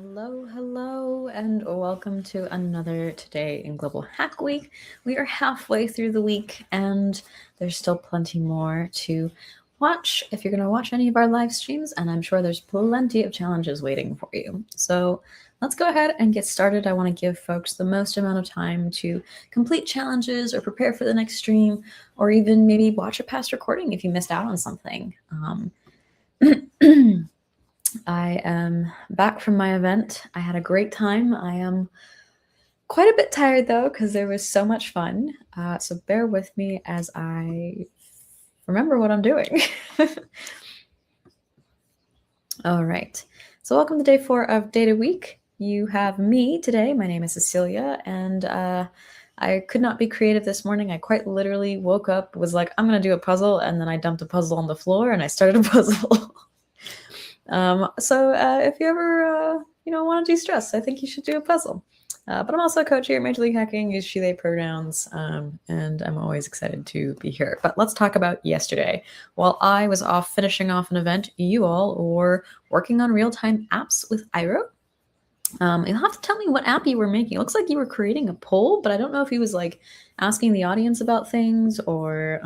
Hello, and welcome to another Today in Global Hack Week. We are halfway through the week, and there's still plenty more to watch if you're going to watch any of our live streams, and I'm sure there's plenty of challenges waiting for you. So let's go ahead and get started. I want to give folks the most amount of time to complete challenges or prepare for the next stream, or even maybe watch a past recording if you missed out on something. I am back from my event. I had a great time. I am quite a bit tired though, because there was so much fun. So bear with me as I remember what I'm doing. All right. So welcome to day 4 of Data Week. You have me today. My name is Cecilia, and I could not be creative this morning. I quite literally woke up, was like, I'm going to do a puzzle, and then I dumped a puzzle on the floor, and I started a puzzle. So if you ever, want to de-stress, I think you should do a puzzle. But I'm also a coach here at Major League Hacking, use she, they pronouns, and I'm always excited to be here. But let's talk about yesterday. While I was off finishing off an event, you all were working on real-time apps with Iro. You'll have to tell me what app you were making. It looks like you were creating a poll, but I don't know if he was like asking the audience about things, or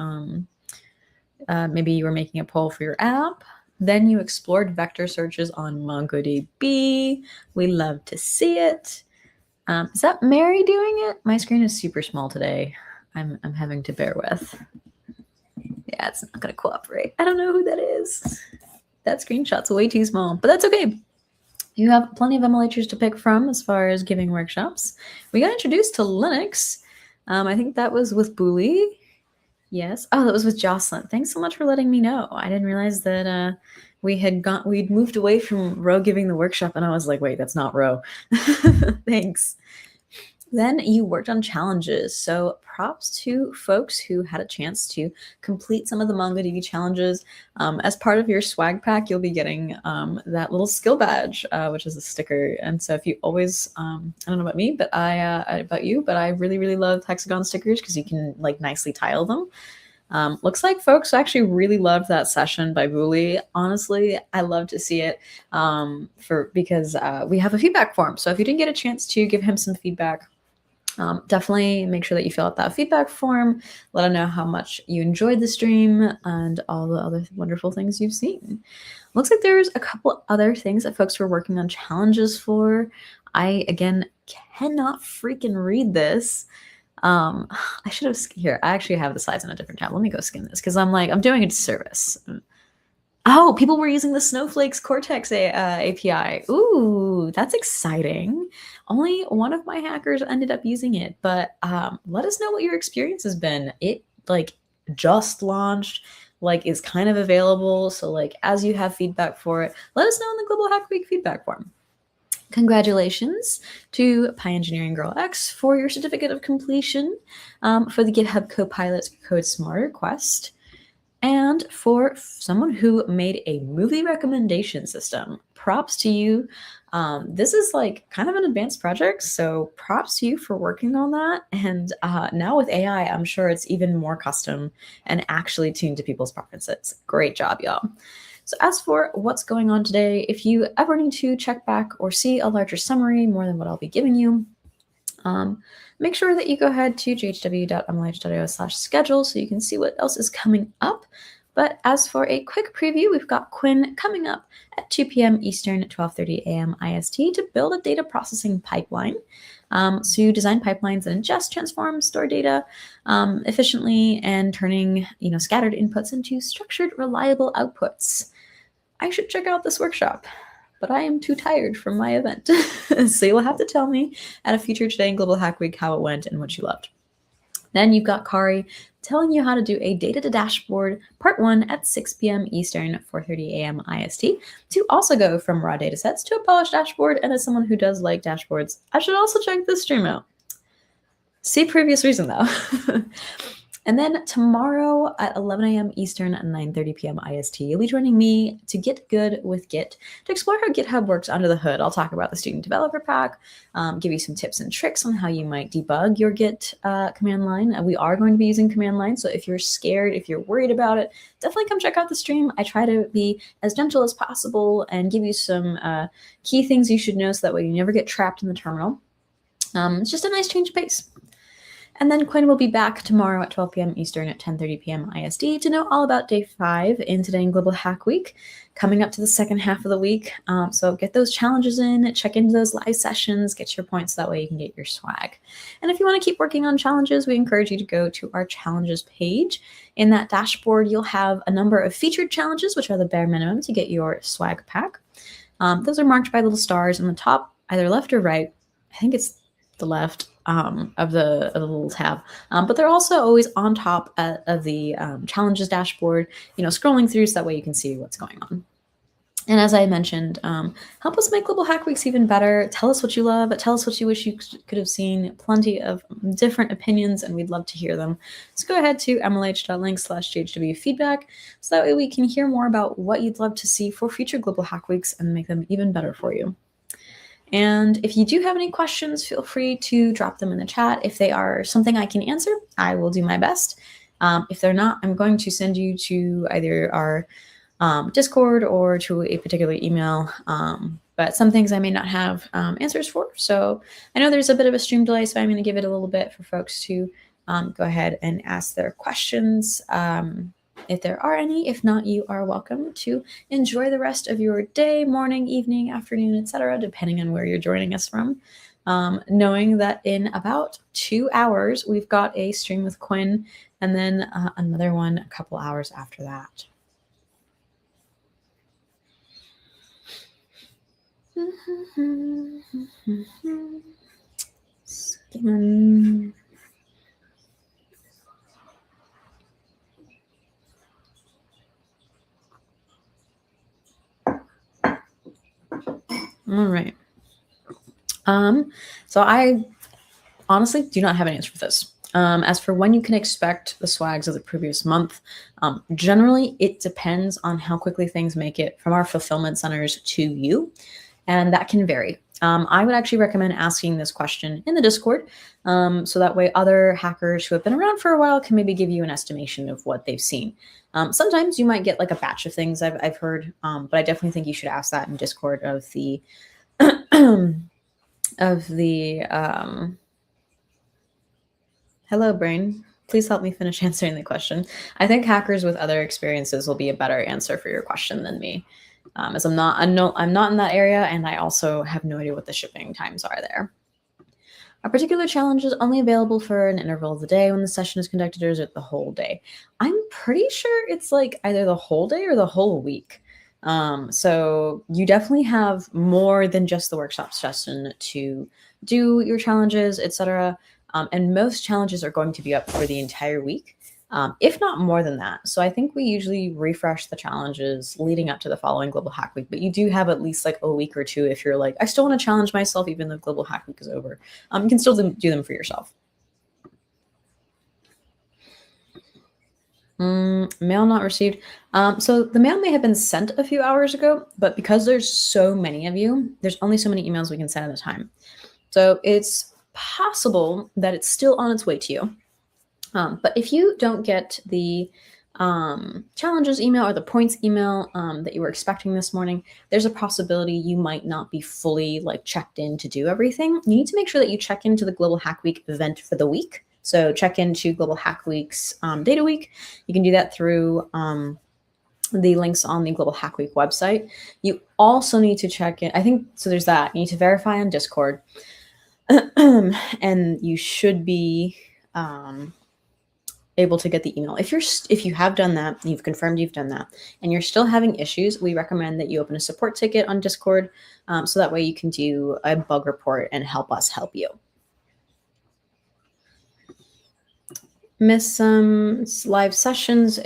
maybe you were making a poll for your app. Then you explored vector searches on MongoDB. We love to see it. Is that Mary doing it? My screen is super small today. I'm having to bear with. Yeah, it's not going to cooperate. I don't know who that is. That screenshot's way too small, but that's okay. You have plenty of MLHers to pick from as far as giving workshops. We got introduced to Linux. I think that was with Booley. Yes. Oh, that was with Jocelyn. Thanks so much for letting me know. I didn't realize that we'd moved away from Ro giving the workshop, and I was like, wait, that's not Ro. Thanks. Then you worked on challenges. So props to folks who had a chance to complete some of the MongoDB challenges. As part of your swag pack, you'll be getting that little skill badge, which is a sticker. And so if you always, I don't know about me, but about you, but I really, really love hexagon stickers because you can like nicely tile them. Looks like folks actually really loved that session by Booley. Honestly, I love to see it because we have a feedback form. So if you didn't get a chance to give him some feedback, definitely make sure that you fill out that feedback form. Let him know how much you enjoyed the stream and all the other wonderful things you've seen. Looks like there's a couple other things that folks were working on challenges for. I, again, cannot freaking read this. I should have here. I actually have the slides on a different tab. Let me go skim this because I'm doing a disservice. Oh, people were using the Snowflake's Cortex API. Ooh, that's exciting. Only one of my hackers ended up using it, but let us know what your experience has been. It just launched, is kind of available. So as you have feedback for it, let us know in the Global Hack Week feedback form. Congratulations to Pi Engineering Girl X for your certificate of completion for the GitHub Copilot Code Smarter quest. And for someone who made a movie recommendation system, props to you. This is kind of an advanced project, so props to you for working on that. And now with AI, I'm sure it's even more custom and actually tuned to people's preferences. Great job, y'all. So as for what's going on today, if you ever need to check back or see a larger summary, more than what I'll be giving you, make sure that you go ahead to ghw.mlh.io/schedule so you can see what else is coming up. But as for a quick preview, we've got Quinn coming up at 2 p.m. Eastern, 12:30 a.m. IST to build a data processing pipeline. So you design pipelines that ingest, transform, store data efficiently and turning scattered inputs into structured, reliable outputs. I should check out this workshop, but I am too tired from my event. So you'll have to tell me at a future Today in Global Hack Week how it went and what you loved. Then you've got Kari telling you how to do a data to dashboard part 1 at 6 p.m. Eastern, 4:30 a.m. IST to also go from raw data sets to a polished dashboard. And as someone who does like dashboards, I should also check this stream out. See previous reason though. And then tomorrow at 11 a.m. Eastern and 9:30 p.m. IST, you'll be joining me to get good with Git to explore how GitHub works under the hood. I'll talk about the Student Developer Pack, give you some tips and tricks on how you might debug your Git command line. We are going to be using command line, so if you're scared, if you're worried about it, definitely come check out the stream. I try to be as gentle as possible and give you some key things you should know so that way you never get trapped in the terminal. It's just a nice change of pace. And then Quinn will be back tomorrow at 12 p.m. Eastern at 10:30 p.m. IST to know all about day 5 in Today in Global Hack Week, coming up to the second half of the week. So get those challenges in, check into those live sessions, get your points. That way you can get your swag. And if you want to keep working on challenges, we encourage you to go to our challenges page. In that dashboard, you'll have a number of featured challenges, which are the bare minimum to get your swag pack. Those are marked by little stars on the top, either left or right. I think it's the left of the little tab, but they're also always on top of the challenges dashboard, scrolling through so that way you can see what's going on. And as I mentioned, help us make Global Hack Weeks even better. Tell us what you love. Tell us what you wish you could have seen. Plenty of different opinions, and we'd love to hear them. So go ahead to mlh.link/GHW feedback so that way we can hear more about what you'd love to see for future Global Hack Weeks and make them even better for you. And if you do have any questions, feel free to drop them in the chat. If they are something I can answer, I will do my best. If they're not, I'm going to send you to either our Discord or to a particular email. But some things I may not have answers for. So I know there's a bit of a stream delay, so I'm going to give it a little bit for folks to go ahead and ask their questions. If there are any. If not, you are welcome to enjoy the rest of your day, morning, evening, afternoon, etc., depending on where you're joining us from. Knowing that in about 2 hours, we've got a stream with Quinn, and then another one a couple hours after that. Skim. All right. So I honestly do not have an answer for this. As for when you can expect the swags of the previous month, generally it depends on how quickly things make it from our fulfillment centers to you, and that can vary. I would actually recommend asking this question in the Discord, so that way other hackers who have been around for a while can maybe give you an estimation of what they've seen. Sometimes you might get like a batch of things I've heard, but I definitely think you should ask that in Discord of the hello, brain. Please help me finish answering the question. I think hackers with other experiences will be a better answer for your question than me, as I'm not in that area, and I also have no idea what the shipping times are there. A particular challenge is only available for an interval of the day when the session is conducted, or is it the whole day? I'm pretty sure it's like either the whole day or the whole week. So you definitely have more than just the workshop session to do your challenges, etc. And most challenges are going to be up for the entire week, if not more than that. So I think we usually refresh the challenges leading up to the following Global Hack Week, but you do have at least like a week or two if you're like, I still want to challenge myself even though Global Hack Week is over. You can still do them for yourself. Mail not received. So the mail may have been sent a few hours ago, but because there's so many of you, there's only so many emails we can send at a time. So it's possible that it's still on its way to you. But if you don't get the challenges email or the points email that you were expecting this morning, there's a possibility you might not be fully like checked in to do everything. You need to make sure that you check into the Global Hack Week event for the week. So check into Global Hack Week's Data Week. You can do that through the links on the Global Hack Week website. You also need to check in. I think so. There's that. You need to verify on Discord, and you should be able to get the email. If you have done that, you've confirmed you've done that, and you're still having issues, we recommend that you open a support ticket on Discord, so that way you can do a bug report and help us help you. Miss some live sessions.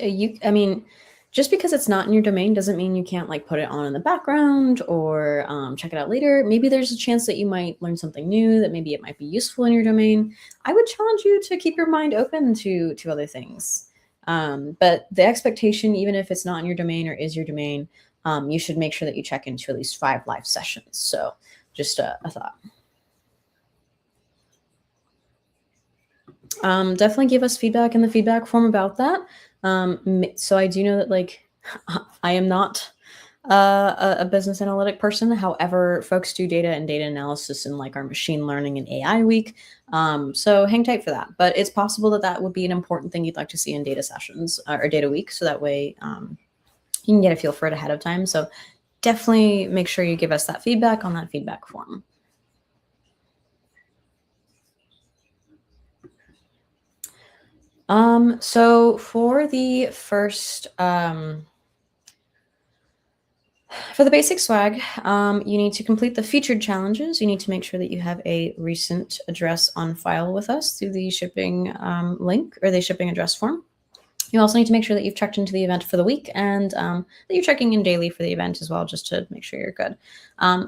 just because it's not in your domain doesn't mean you can't like put it on in the background or check it out later. Maybe there's a chance that you might learn something new, that maybe it might be useful in your domain. I would challenge you to keep your mind open to other things. But the expectation, even if it's not in your domain or is your domain, you should make sure that you check into at least 5 live sessions. So just a thought. Definitely give us feedback in the feedback form about that. So I do know that like I am not a business analytic person. However, folks do data and data analysis in like our machine learning and AI week. So hang tight for that. But it's possible that that would be an important thing you'd like to see in data sessions or data week. So that way you can get a feel for it ahead of time. So definitely make sure you give us that feedback on that feedback form. So for the first, for the basic swag, you need to complete the featured challenges. You need to make sure that you have a recent address on file with us through the shipping link or the shipping address form. You also need to make sure that you've checked into the event for the week and that you're checking in daily for the event as well, just to make sure you're good.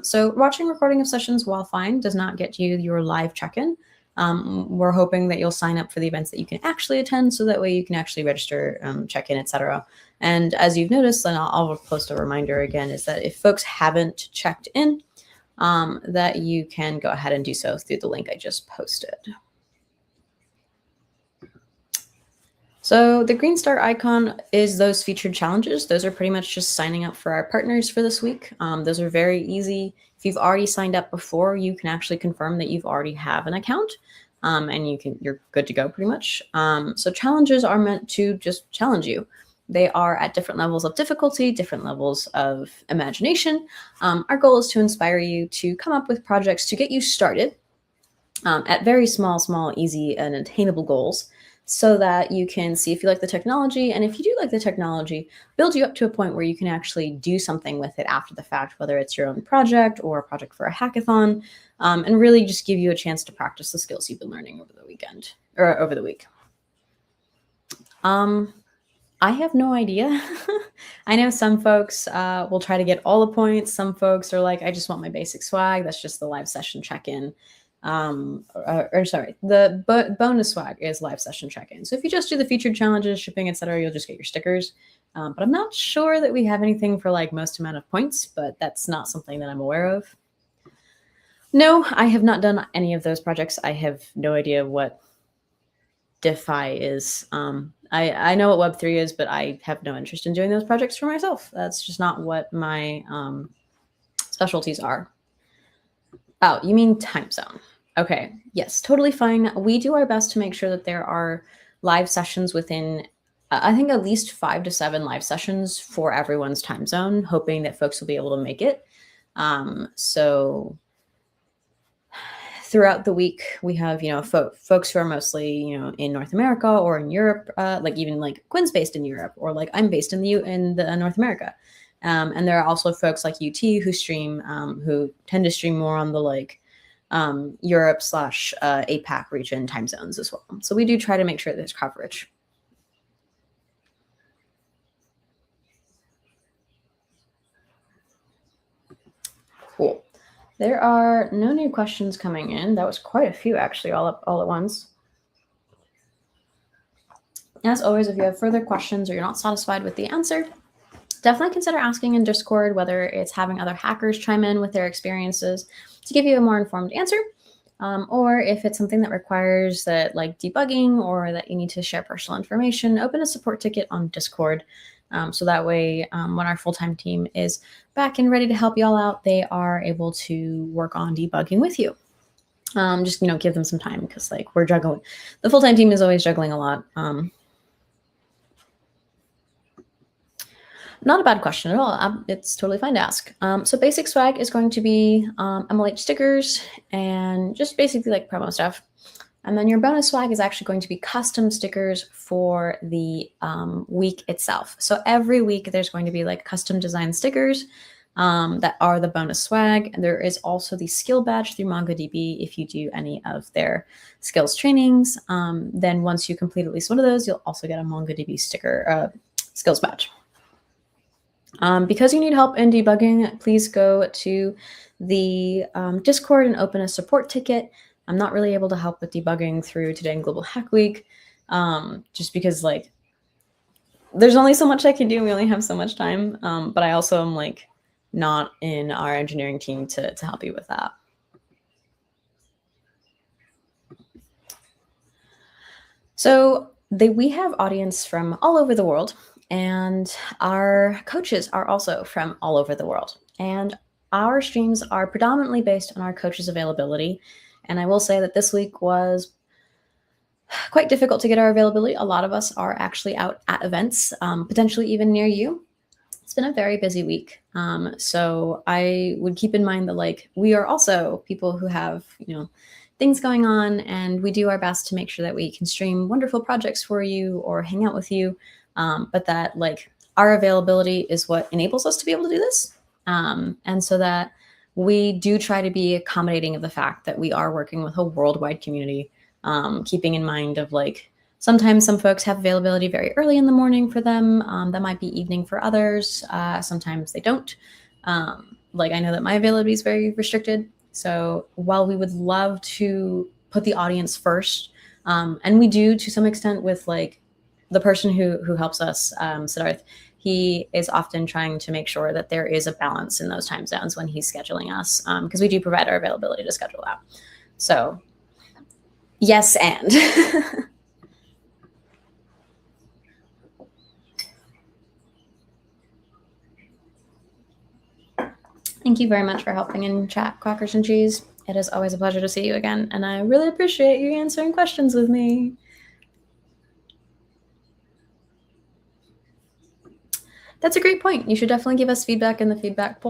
So watching recording of sessions, while fine, does not get you your live check-in. We're hoping that you'll sign up for the events that you can actually attend, so that way you can actually register, check in, etc. And as you've noticed, and I'll post a reminder again, is that if folks haven't checked in, that you can go ahead and do so through the link I just posted. So the green star icon is those featured challenges. Those are pretty much just signing up for our partners for this week. Those are very easy. If you've already signed up before, you can actually confirm that you've already have an account, and you're good to go pretty much. So challenges are meant to just challenge you. They are at different levels of difficulty, different levels of imagination. Our goal is to inspire you to come up with projects to get you started at very small, easy, and attainable goals, so that you can see if you like the technology. And if you do like the technology, build you up to a point where you can actually do something with it after the fact, whether it's your own project or a project for a hackathon, and really just give you a chance to practice the skills you've been learning over the weekend or over the week. I have no idea. I know some folks will try to get all the points. Some folks are like, I just want my basic swag. That's just the live session check-in. The bonus swag is live session check-in. So if you just do the featured challenges, shipping, etc., you'll just get your stickers. But I'm not sure that we have anything for like most amount of points, but that's not something that I'm aware of. No, I have not done any of those projects. I have no idea what DeFi is. I know what Web3 is, but I have no interest in doing those projects for myself. That's just not what my specialties are. Oh, you mean time zone. Okay. Yes, totally fine. We do our best to make sure that there are live sessions within, I think, at least 5 to 7 live sessions for everyone's time zone, hoping that folks will be able to make it. So throughout the week, we have, folks who are mostly, in North America or in Europe, like even like Quinn's based in Europe, or like I'm based in the North America. And there are also folks like UT who stream, who tend to stream more on the like Europe / APAC region time zones as well. So we do try to make sure there's coverage. Cool. There are no new questions coming in. That was quite a few, actually, all at once. As always, if you have further questions or you're not satisfied with the answer, definitely consider asking in Discord, whether it's having other hackers chime in with their experiences to give you a more informed answer, or if it's something that requires that like debugging or that you need to share personal information, open a support ticket on Discord. So that way, when our full-time team is back and ready to help y'all out, they are able to work on debugging with you. Just, give them some time, because like we're juggling. The full-time team is always juggling a lot. Not a bad question at all. It's totally fine to ask. So basic swag is going to be MLH stickers and just basically like promo stuff. And then your bonus swag is actually going to be custom stickers for the week itself. So every week there's going to be like custom design stickers that are the bonus swag. And there is also the skill badge through MongoDB. If you do any of their skills trainings, then once you complete at least one of those, you'll also get a MongoDB sticker skills badge. Because you need help in debugging, please go to the Discord and open a support ticket. I'm not really able to help with debugging through Today in Global Hack Week, just because like there's only so much I can do. We only have so much time. But I also am like not in our engineering team to help you with that. So we have audience from all over the world, and our coaches are also from all over the world. And our streams are predominantly based on our coaches' availability. And I will say that this week was quite difficult to get our availability. A lot of us are actually out at events, potentially even near you. It's been a very busy week. So I would keep in mind that like we are also people who have, things going on, and we do our best to make sure that we can stream wonderful projects for you or hang out with you. But that like our availability is what enables us to be able to do this. And so that we do try to be accommodating of the fact that we are working with a worldwide community, keeping in mind of like sometimes some folks have availability very early in the morning for them. That might be evening for others. Sometimes they don't. Like I know that my availability is very restricted. So while we would love to put the audience first, and we do to some extent with like the person who helps us, Siddharth, he is often trying to make sure that there is a balance in those time zones when he's scheduling us, because we do provide our availability to schedule that. So yes, and thank you very much for helping in chat, Quackers and Cheese. It is always a pleasure to see you again, and I really appreciate you answering questions with me. That's a great point. You should definitely give us feedback in the feedback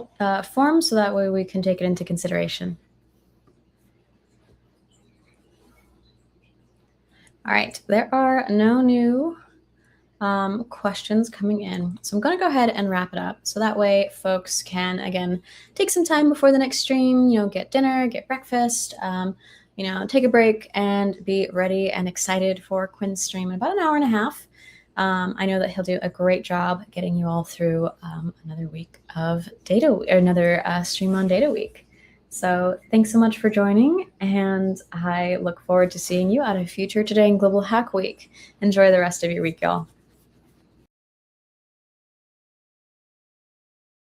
form so that way we can take it into consideration. All right, there are no new questions coming in. So I'm going to go ahead and wrap it up. So that way folks can, again, take some time before the next stream, get dinner, get breakfast, take a break and be ready and excited for Quinn's stream in about an hour and a half. I know that he'll do a great job getting you all through another week of data, or another stream on Data Week. So thanks so much for joining, and I look forward to seeing you at a future Today in Global Hack Week. Enjoy the rest of your week, y'all.